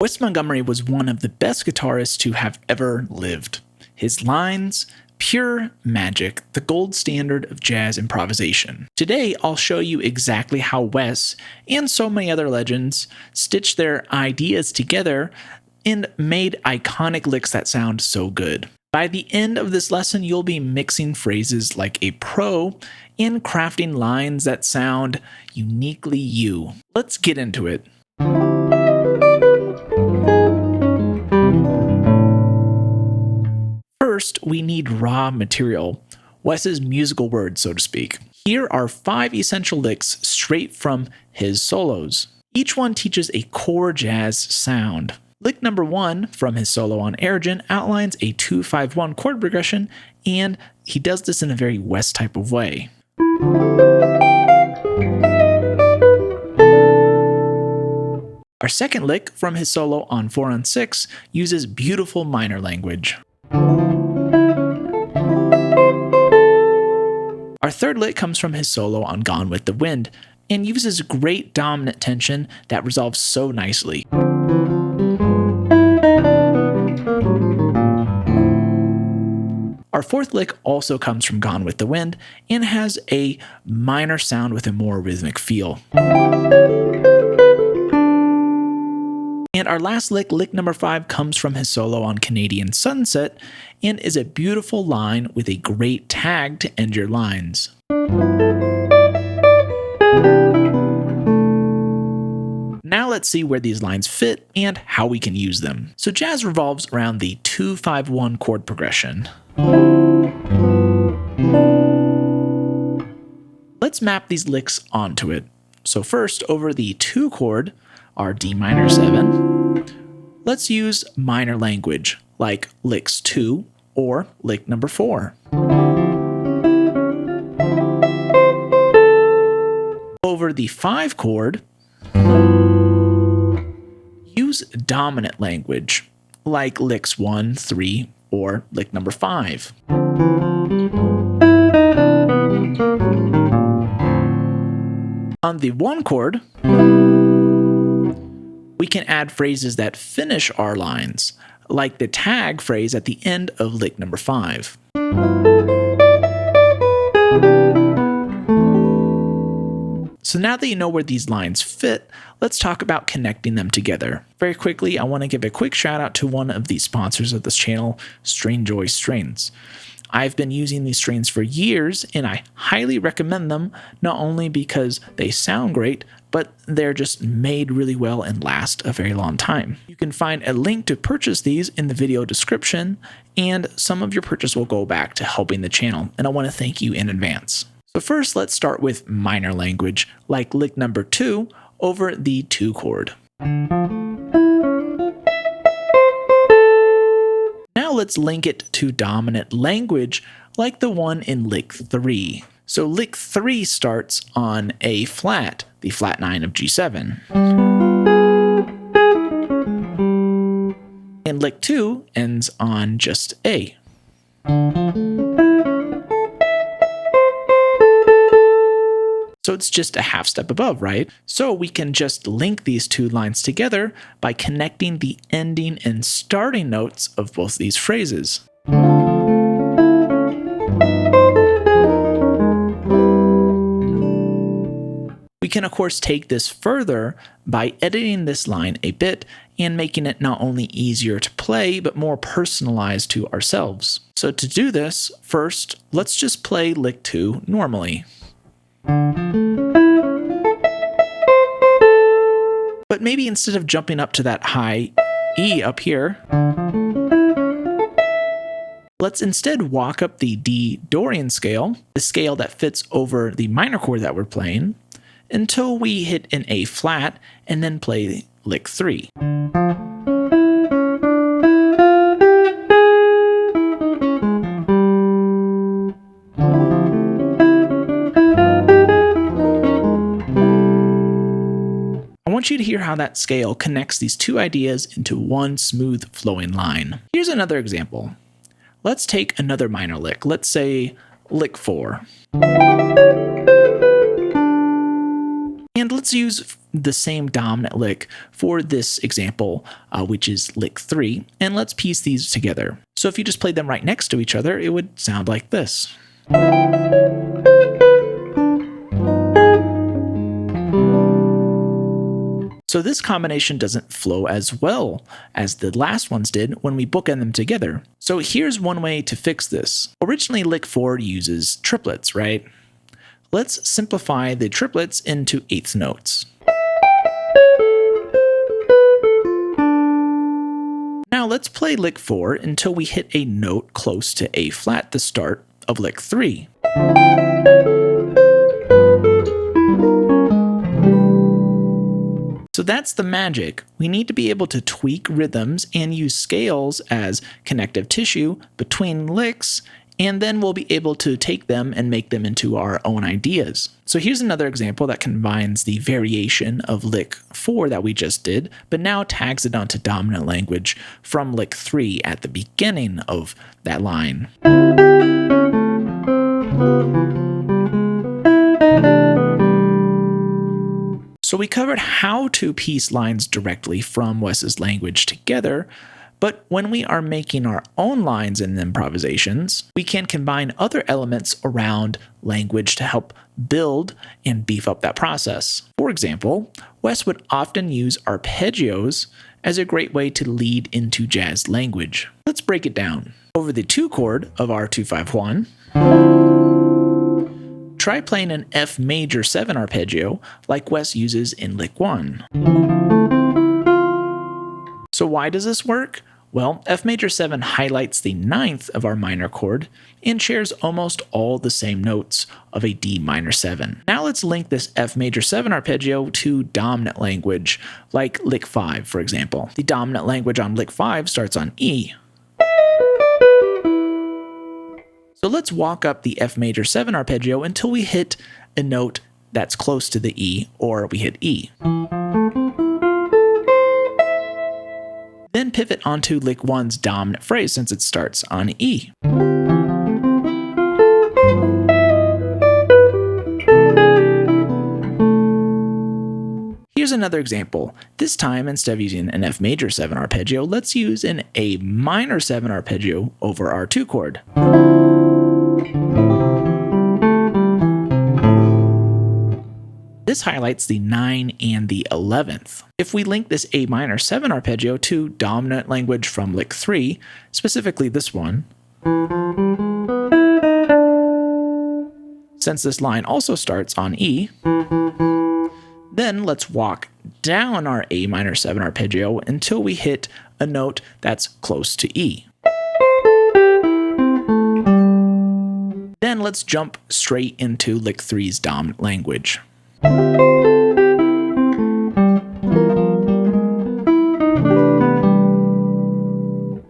Wes Montgomery was one of the best guitarists to have ever lived. His lines, pure magic, the gold standard of jazz improvisation. Today, I'll show you exactly how Wes, and so many other legends, stitched their ideas together and made iconic licks that sound so good. By the end of this lesson, you'll be mixing phrases like a pro and crafting lines that sound uniquely you. Let's get into it. First, we need raw material, Wes's musical words, so to speak. Here are 5 essential licks straight from his solos. Each one teaches a core jazz sound. Lick number 1 from his solo on Arrogant outlines a 2-5-1 chord progression, and he does this in a very Wes type of way. Our second lick from his solo on 4-on-6 uses beautiful minor language. Our third lick comes from his solo on Gone with the Wind and uses great dominant tension that resolves so nicely. Our fourth lick also comes from Gone with the Wind and has a minor sound with a more rhythmic feel. And our last lick, lick number 5, comes from his solo on Canadian Sunset and is a beautiful line with a great tag to end your lines. Now let's see where these lines fit and how we can use them. So jazz revolves around the 2-5-1 chord progression. Let's map these licks onto it. So first, over the 2 chord, our D minor 7, let's use minor language like licks 2 or lick number 4. Over the 5 chord, use dominant language like licks 1, 3, or lick number 5. On the 1 chord, we can add phrases that finish our lines, like the tag phrase at the end of lick number 5. So now that you know where these lines fit, let's talk about connecting them together. Very quickly, I want to give a quick shout out to one of the sponsors of this channel, Stringjoy Strings. I've been using these strings for years, and I highly recommend them, not only because they sound great, but they're just made really well and last a very long time. You can find a link to purchase these in the video description, and some of your purchase will go back to helping the channel, and I want to thank you in advance. So first, let's start with minor language, like lick number 2 over the 2 chord. Now let's link it to dominant language, like the one in lick 3. So lick 3 starts on A flat, the flat 9 of G7. And lick 2 ends on just A. So it's just a half step above, right? So we can just link these 2 lines together by connecting the ending and starting notes of both these phrases. We can of course take this further by editing this line a bit and making it not only easier to play, but more personalized to ourselves. So to do this, first, let's just play lick 2 normally. But maybe instead of jumping up to that high E up here, let's instead walk up the D Dorian scale, the scale that fits over the minor chord that we're playing, until we hit an A flat and then play lick 3. I want you to hear how that scale connects these 2 ideas into one smooth flowing line. Here's another example. Let's take another minor lick. Let's say lick 4. And let's use the same dominant lick for this example, which is lick 3, and let's piece these together. So if you just played them right next to each other, it would sound like this. So this combination doesn't flow as well as the last ones did when we bookend them together. So here's one way to fix this. Originally, lick 4 uses triplets, right? Let's simplify the triplets into eighth notes. Now let's play lick 4 until we hit a note close to A flat, the start of lick 3. So that's the magic. We need to be able to tweak rhythms and use scales as connective tissue between licks, and then we'll be able to take them and make them into our own ideas. So here's another example that combines the variation of lick 4 that we just did, but now tags it onto dominant language from lick 3 at the beginning of that line. So we covered how to piece lines directly from Wes's language together, but when we are making our own lines and improvisations, we can combine other elements around language to help build and beef up that process. For example, Wes would often use arpeggios as a great way to lead into jazz language. Let's break it down. Over the 2 chord of our 2-5-1, try playing an F major 7 arpeggio like Wes uses in lick 1. So why does this work? Well, F major 7 highlights the 9th of our minor chord and shares almost all the same notes of a D minor 7. Now let's link this F major 7 arpeggio to dominant language, like lick 5, for example. The dominant language on lick 5 starts on E. So let's walk up the F major 7 arpeggio until we hit a note that's close to the E, or we hit E. Then pivot onto lick 1's dominant phrase since it starts on E. Here's another example. This time, instead of using an F major 7 arpeggio, let's use an A minor 7 arpeggio over our 2 chord. This highlights the 9 and the 11th. If we link this A minor 7 arpeggio to dominant language from lick 3, specifically this one, since this line also starts on E, then let's walk down our A minor 7 arpeggio until we hit a note that's close to E. Then let's jump straight into lick 3's dominant language.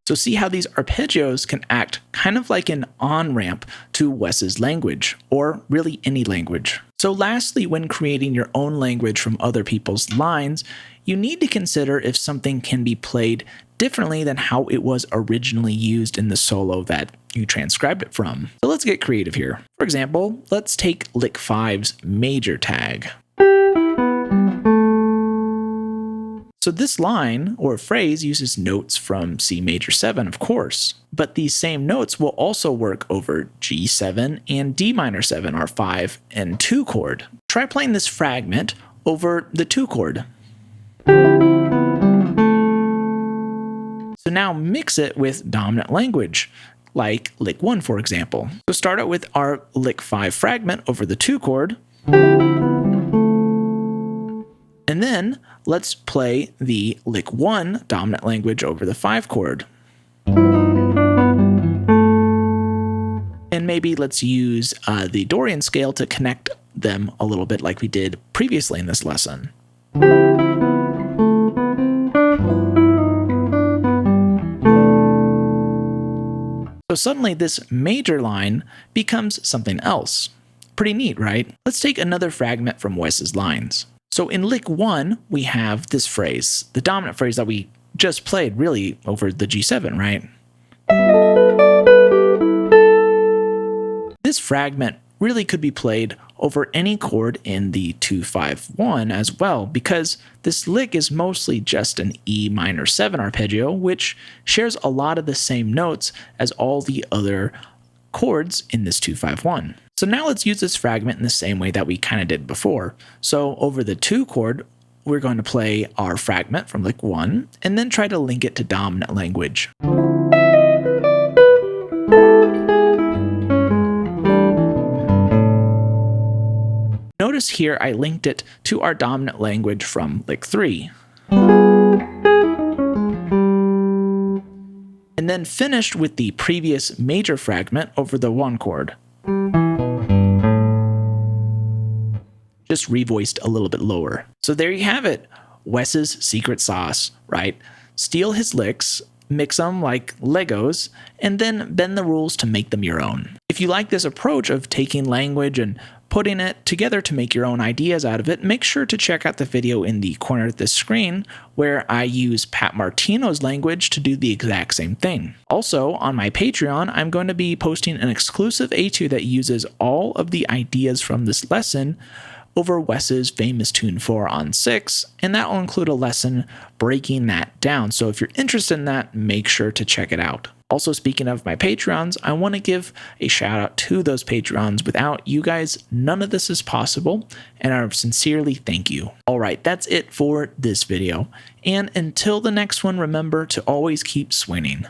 So see how these arpeggios can act kind of like an on-ramp to Wes's language, or really any language. So lastly, when creating your own language from other people's lines, you need to consider if something can be played differently than how it was originally used in the solo that you transcribed it from. So let's get creative here. For example, let's take lick 5's major tag. So this line or phrase uses notes from C major 7, of course, but these same notes will also work over G7 and D minor 7, our 5 and 2 chord. Try playing this fragment over the 2 chord. So now mix it with dominant language, like lick 1, for example. So start out with our lick 5 fragment over the 2 chord, and then let's play the lick 1 dominant language over the 5 chord. And maybe let's use the Dorian scale to connect them a little bit like we did previously in this lesson. So suddenly this major line becomes something else. Pretty neat, right? Let's take another fragment from Wes's lines. So in lick 1, we have this phrase, the dominant phrase that we just played really over the G7, right? This fragment really could be played over any chord in the 2-5-1 as well, because this lick is mostly just an E minor 7 arpeggio, which shares a lot of the same notes as all the other chords in this 2-5-1. So now let's use this fragment in the same way that we kind of did before. So over the 2 chord, we're going to play our fragment from lick 1 and then try to link it to dominant language. Notice here I linked it to our dominant language from lick 3. And then finished with the previous major fragment over the 1 chord. Just revoiced a little bit lower. So there you have it, Wes's secret sauce, right? Steal his licks, mix them like Legos, and then bend the rules to make them your own. If you like this approach of taking language and putting it together to make your own ideas out of it, make sure to check out the video in the corner of this screen where I use Pat Martino's language to do the exact same thing. Also, on my Patreon, I'm going to be posting an exclusive etude that uses all of the ideas from this lesson over Wes's famous tune 4 on 6, and that will include a lesson breaking that down. So if you're interested in that, make sure to check it out. Also, speaking of my Patreons, I want to give a shout out to those Patreons. Without you guys, none of this is possible, and I sincerely thank you. All right, that's it for this video. And until the next one, remember to always keep swinging.